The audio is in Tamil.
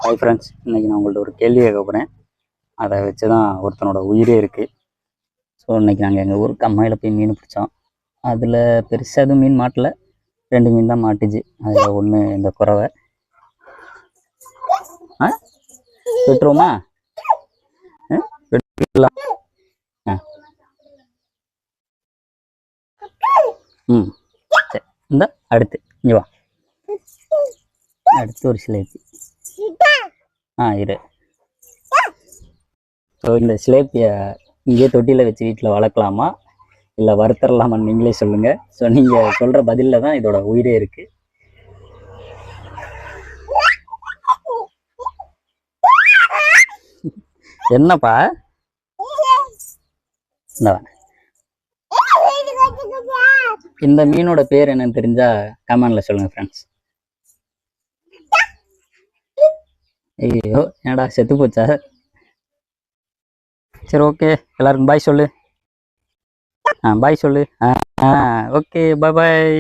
ஹாய் ஃப்ரெண்ட்ஸ், இன்றைக்கி நான் உங்கள்ட்ட ஒரு கேள்வி கேட்க போகிறேன். அதை வச்சு தான் ஒருத்தனோட உயிரே இருக்குது. ஸோ இன்றைக்கி நாங்கள் எங்கள் ஊர் கம்மாயில் போய் மீன் பிடிச்சோம். அதில் பெருசாக எதுவும் மீன் மாட்டலை, 2 மீன் தான் மாட்டுச்சு. அதில் ஒன்று இந்த குறவை. விட்டுருவோமா? விட்டுலாம். சரி, இந்த அடுத்து இங்கே வா. அடுத்து ஒரு சிலேபி. இரு. ஸோ இந்த சிலேப்பியை இங்கே தொட்டியில் வச்சு வீட்டில் வளர்க்கலாமா இல்லை வறுத்தரலாமான்னு நீங்களே சொல்லுங்கள். ஸோ நீங்கள் சொல்கிற பதிலில் தான் இதோட உயிரே இருக்குது. என்னப்பா இந்த மீனோட பேர் என்னன்னு தெரிஞ்சா கமெண்ட்ல சொல்லுங்க ஃப்ரெண்ட்ஸ். ஐயோ என்னடா செத்து போச்சா? சரி, ஓகே, எல்லாருக்கும் பாய் சொல்லு. பாய் சொல்லு. ஓகே, பாய் பாய்.